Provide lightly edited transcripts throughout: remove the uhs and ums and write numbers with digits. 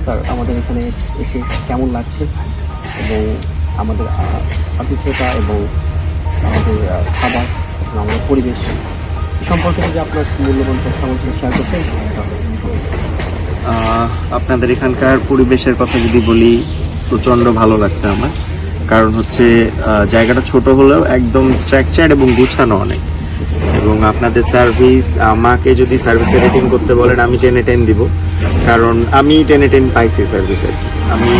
Sir আমাদের এখানে এসে কেমন লাগছে এবং আমাদের আতিথ্যতা এবং আমাদের খাবার এবং আমাদের পরিবেশ সম্পর্কে যদি আপনার মূল্যবান তথ্য আমাদের শেয়ার করতেন। আপনাদের এখানকার পরিবেশের কথা যদি বলি, প্রচণ্ড ভালো লাগছে আমার। কারণ হচ্ছে জায়গাটা ছোট হলেও একদম স্ট্রাকচার এবং গুছানো অনেক। এবং আপনাদের সার্ভিস, আমাকে যদি সার্ভিসে রেটিং করতে বলেন আমি 10/10 দিব। কারণ আমি 10/10 পাইছি সার্ভিসে। আমি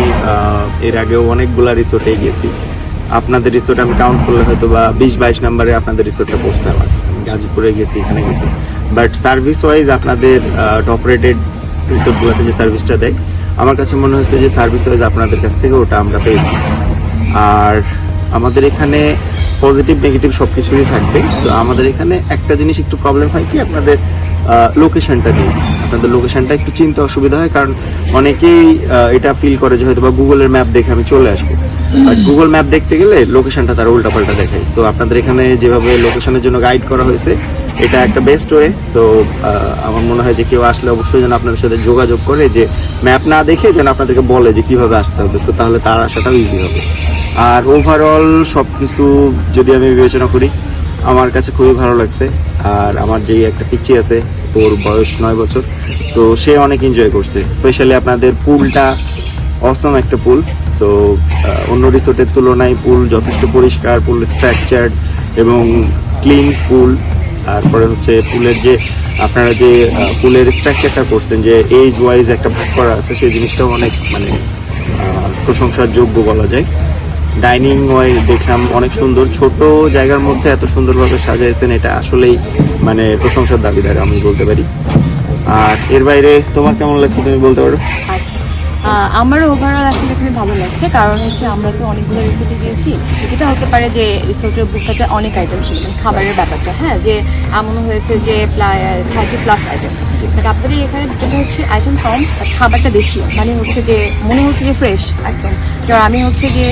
এর আগেও অনেকগুলা রিসোর্টে গেছি। আপনাদের রিসোর্ট আমি কাউন্ট করলে হয়তো বা 20-22 নম্বরে আপনাদের রিসোর্টটা পৌঁছতে আমার। আমি গাজীপুরে গেছি, এখানে গেছি। বাট সার্ভিস ওয়াইজ আপনাদের টপ রেটেড রিসোর্টগুলোতে যে সার্ভিসটা দেয়, আমার কাছে মনে হয়েছে যে সার্ভিস ওয়াইজ আপনাদের কাছ থেকে ওটা আমরা পেয়েছি। আর আমাদের এখানে পজিটিভ নেগেটিভ সব কিছুই থাকবে। তো আমাদের এখানে একটা জিনিস একটু প্রবলেম হয় কি, আপনাদের লোকেশনটা নিয়ে। আপনাদের লোকেশনটা একটু চিনতে অসুবিধা হয়, কারণ অনেকেই এটা ফিল করে যে হয়তো বা গুগলের ম্যাপ দেখে আমি চলে আসবো। বাট গুগল ম্যাপ দেখতে গেলে লোকেশনটা তারা উল্টাপাল্টা দেখায়। সো আপনাদের এখানে যেভাবে লোকেশনের জন্য গাইড করা হয়েছে, এটা একটা বেস্ট ওয়ে। সো আমার মনে হয় যে কেউ আসলে অবশ্যই যেন আপনাদের সাথে যোগাযোগ করে, যে ম্যাপ না দেখে যেন আপনাদেরকে বলে যে কিভাবে আসতে হবে। সো তাহলে তার আসাটাও ইজি হবে। আর ওভারঅল সব কিছু যদি আমি বিবেচনা করি, আমার কাছে খুবই ভালো লাগছে। আর আমার যেই একটা পিচ্চি আছে, তোর বয়স 9 বছর, তো সে অনেক এনজয় করছে। স্পেশালি আপনাদের পুলটা অসম একটা পুল। সো অন্য রিসোর্টের তুলনায় পুল যথেষ্ট পরিষ্কার, পুল স্ট্রাকচার্ড এবং ক্লিন পুল। তারপরে হচ্ছে পুলের যে আপনারা যে পুলের স্ট্রাকচারটা করছেন, যে এজ ওয়াইজ একটা ভাগ করা আছে, সেই জিনিসটাও অনেক মানে প্রশংসার যোগ্য বলা যায়। ডাইনিং ওয়াইজ দেখলাম অনেক সুন্দর, ছোট জায়গার মধ্যে এত সুন্দরভাবে সাজাইছেন, এটা আসলেই মানে প্রশংসার দাবিদার আমি বলতে পারি। আর এর বাইরে তোমার কেমন লাগছে তুমি বলতে পারো? আমারও ওভারঅল আসলে খুবই ভালো লাগছে। কারণ হচ্ছে আমরা তো অনেকগুলো রিসোর্টে গিয়েছি, এটা হতে পারে যে রিসোর্টের বুকটাতে অনেক আইটেম ছিল, মানে খাবারের ব্যাপারটা, হ্যাঁ, যে এমন হয়েছে যে 30+ আইটেম। বাট আপনাদের এখানে যেটা হচ্ছে আইটেম কম, খাবারটা বেশি, মানে হচ্ছে যে মনে হচ্ছে যে ফ্রেশ একদম। কারণ আমি হচ্ছে যে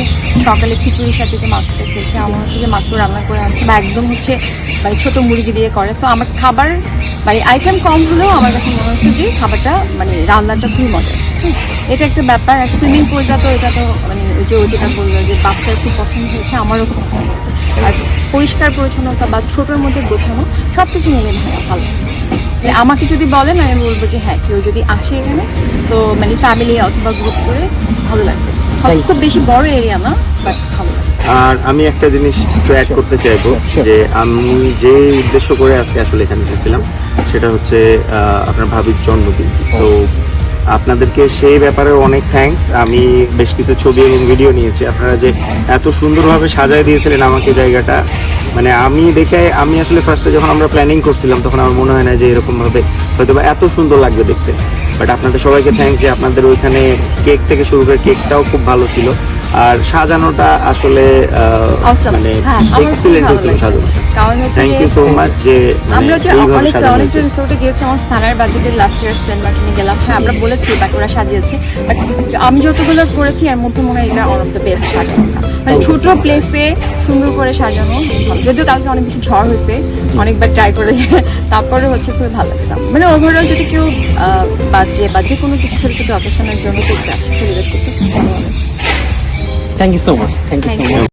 সকালে খিচুড়ির সাথে যে মাছটা খেয়েছি, আমার হচ্ছে যে মাত্র রান্না করে আনছে, বা একদম হচ্ছে মানে ছোটো মুরগি দিয়ে করে। সো আমার খাবার মানে আইটেম কম হলেও আমার কাছে মনে হচ্ছে যে খাবারটা মানে রান্নাটা খুবই মজার। এটা একটা ব্যাপার। আর সুইমিং পুলটা তো এটা তো মানে ওই যে যেটা বললো যে বাচ্চার খুব পছন্দ হয়েছে, আমারও খুব পছন্দ হয়েছে। আর পরিষ্কার পরিচ্ছন্নতা বা ছোটোর মধ্যে গোছানো সব কিছু মিলে ভালো লাগছে। আমাকে যদি বলেন আমি বলবো যে হ্যাঁ, কেউ যদি আসে এখানে তো মানে ফ্যামিলি অথবা গ্রুপ করে ভালো লাগবে। খুব বেশি বড় এরিয়া না, বাট ভালো লাগবে। আর আমি একটা জিনিস একটু অ্যাড করতে চাইবো, যে আমি যে উদ্দেশ্য করে আজকে আসলে এখানে এসেছিলাম, সেটা হচ্ছে আপনার ভাবির জন্মদিন। তো আপনাদেরকে সেই ব্যাপারে অনেক থ্যাঙ্কস। আমি বেশ কিছু ছবি এবং ভিডিও নিয়েছি। আপনারা যে এত সুন্দরভাবে সাজায় দিয়েছিলেন আমাকে জায়গাটা, মানে আমি দেখে আমি আসলে ফার্স্টে যখন আমরা প্ল্যানিং করছিলাম তখন আমার মনে হয় না যে এরকমভাবে হয়তো বা এত সুন্দর লাগবে দেখতে। বাট আপনাদের সবাইকে থ্যাঙ্কস যে আপনাদের ওইখানে কেক থেকে শুরু করে কেকটাও খুব ভালো ছিল। আর সাজানোটা আসলে মানে এক্সিলেন্ট হয়েছিল সাজানোটা। Thank you so much. যে আমরা যে অনেকটা রিসোর্টে গিয়েছি, আমার স্থানের বাজেটের লাস্ট ইয়ার সেন্ট মার্টিনে গেলাম, হ্যাঁ আমরা বলেছি বাট ওরা সাজিয়েছে। বাট আমি যতগুলো করেছি এর মধ্যে মনে হয় এটা ওয়ান অফ দ্য বেস্ট সাজানোটা, মানে ছোট প্লেসে সুন্দর করে সাজানো। যদিও কালকে অনেক বেশি ঝড় হয়েছে, অনেকবার ট্রাই করে, তারপরে হচ্ছে খুবই ভালো লাগছে। মানে ওভারঅল যদি কেউ বা যে কোনো কিছু ছোটো ছোটো অকেশনের জন্য করতে আসে, সেলিব্রেট করতে খুব ভালো হবে। Thank you so much. Thank you so much.